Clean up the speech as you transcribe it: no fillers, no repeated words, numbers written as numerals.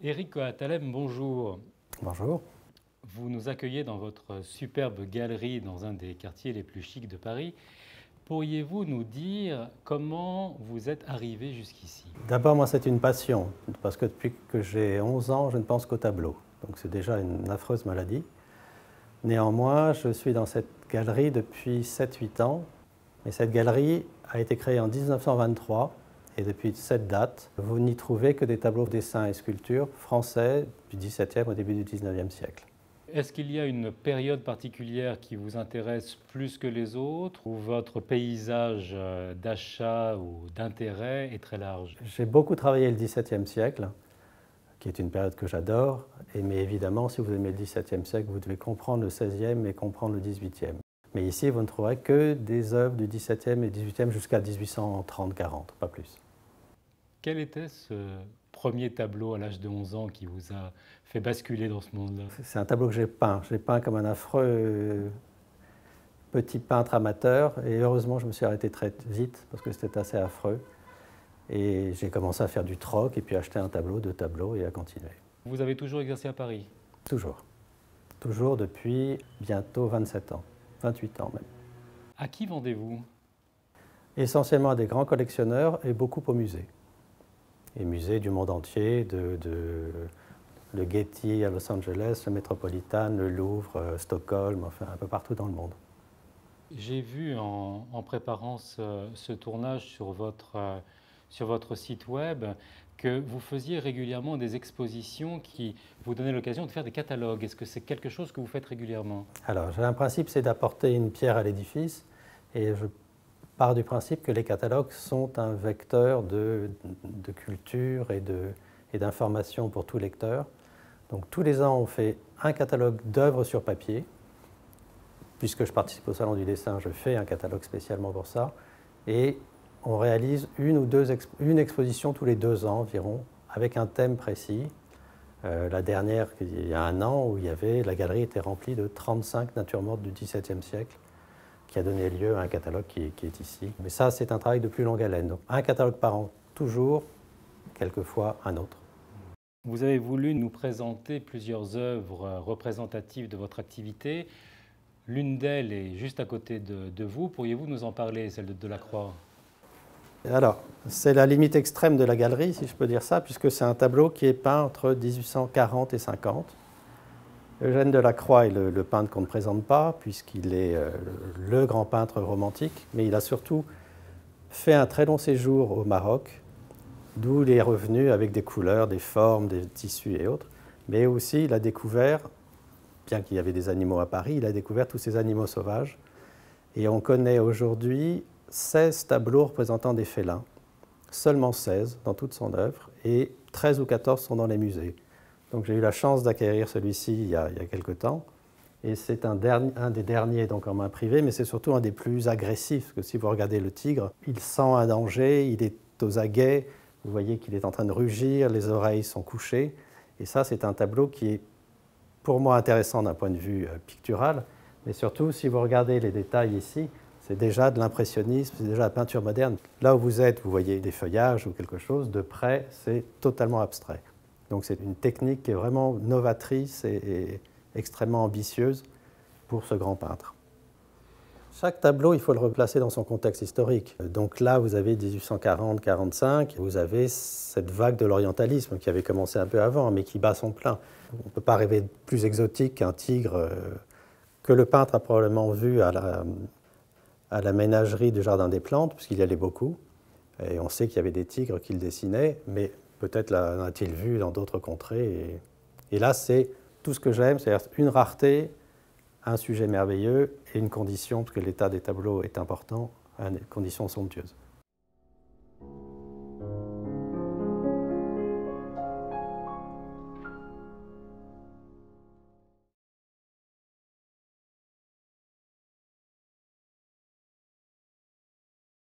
Éric Coatalem, bonjour. Bonjour. Vous nous accueillez dans votre superbe galerie dans un des quartiers les plus chics de Paris. Pourriez-vous nous dire comment vous êtes arrivé jusqu'ici? D'abord, moi, c'est une passion, parce que depuis que j'ai 11 ans, je ne pense qu'au tableau. Donc c'est déjà une affreuse maladie. Néanmoins, je suis dans cette galerie depuis 7-8 ans. Et cette galerie a été créée en 1923. Et depuis cette date, vous n'y trouvez que des tableaux, dessins et sculptures français du XVIIe au début du XIXe siècle. Est-ce qu'il y a une période particulière qui vous intéresse plus que les autres, ou votre paysage d'achat ou d'intérêt est très large? J'ai beaucoup travaillé le XVIIe siècle, qui est une période que j'adore. Mais évidemment, si vous aimez le XVIIe siècle, vous devez comprendre le XVIe et comprendre le XVIIIe. Mais ici, vous ne trouverez que des œuvres du XVIIe et XVIIIe jusqu'à 1830-40, pas plus. Quel était ce premier tableau à l'âge de 11 ans qui vous a fait basculer dans ce monde-là? C'est un tableau que j'ai peint. Je l'ai peint comme un affreux petit peintre amateur. Et heureusement, je me suis arrêté très vite parce que c'était assez affreux. Et j'ai commencé à faire du troc et puis acheter un tableau, 2 tableaux et à continuer. Vous avez toujours exercé à Paris? Toujours. Toujours depuis bientôt 27 ans. 28 ans même. À qui vendez-vous? Essentiellement à des grands collectionneurs et beaucoup au musée. Et musées du monde entier, le Getty à Los Angeles, le Metropolitan, le Louvre, Stockholm, enfin un peu partout dans le monde. J'ai vu en préparant ce tournage sur votre site web que vous faisiez régulièrement des expositions qui vous donnaient l'occasion de faire des catalogues. Est-ce que c'est quelque chose que vous faites régulièrement? Alors, j'ai un principe, c'est d'apporter une pierre à l'édifice, et je pars du principe que les catalogues sont un vecteur de culture et d'information pour tout lecteur. Donc, tous les ans, on fait un catalogue d'œuvres sur papier. Puisque je participe au Salon du dessin, je fais un catalogue spécialement pour ça. Et on réalise une exposition tous les 2 ans environ, avec un thème précis. La dernière, il y a un an, où la galerie était remplie de 35 natures mortes du XVIIe siècle, qui a donné lieu à un catalogue qui est ici. Mais ça, c'est un travail de plus longue haleine. Donc, un catalogue par an, toujours, quelquefois un autre. Vous avez voulu nous présenter plusieurs œuvres représentatives de votre activité. L'une d'elles est juste à côté de vous. Pourriez-vous nous en parler, celle de Delacroix? Alors, c'est la limite extrême de la galerie, si je peux dire ça, puisque c'est un tableau qui est peint entre 1840 et 50. Eugène Delacroix est le peintre qu'on ne présente pas, puisqu'il est le grand peintre romantique, mais il a surtout fait un très long séjour au Maroc, d'où il est revenu avec des couleurs, des formes, des tissus et autres. Mais aussi, il a découvert, bien qu'il y avait des animaux à Paris, il a découvert tous ces animaux sauvages. Et on connaît aujourd'hui 16 tableaux représentant des félins, seulement 16 dans toute son œuvre, et 13 ou 14 sont dans les musées. Donc j'ai eu la chance d'acquérir celui-ci il y a quelque temps, et c'est un des derniers donc en main privée, mais c'est surtout un des plus agressifs, parce que si vous regardez le tigre, il sent un danger, il est aux aguets, vous voyez qu'il est en train de rugir, les oreilles sont couchées, et ça c'est un tableau qui est pour moi intéressant d'un point de vue pictural, mais surtout si vous regardez les détails ici, c'est déjà de l'impressionnisme, c'est déjà la peinture moderne. Là où vous êtes, vous voyez des feuillages ou quelque chose, de près, c'est totalement abstrait. Donc c'est une technique qui est vraiment novatrice et extrêmement ambitieuse pour ce grand peintre. Chaque tableau, il faut le replacer dans son contexte historique. Donc là, vous avez 1840-45, vous avez cette vague de l'orientalisme qui avait commencé un peu avant, mais qui bat son plein. On ne peut pas rêver de plus exotique qu'un tigre que le peintre a probablement vu à la ménagerie du Jardin des Plantes, puisqu'il y allait beaucoup. Et on sait qu'il y avait des tigres qu'il dessinait, mais peut-être l'en a-t-il vu dans d'autres contrées. Et là, c'est tout ce que j'aime, c'est-à-dire une rareté, un sujet merveilleux et une condition, parce que l'état des tableaux est important, une condition somptueuse.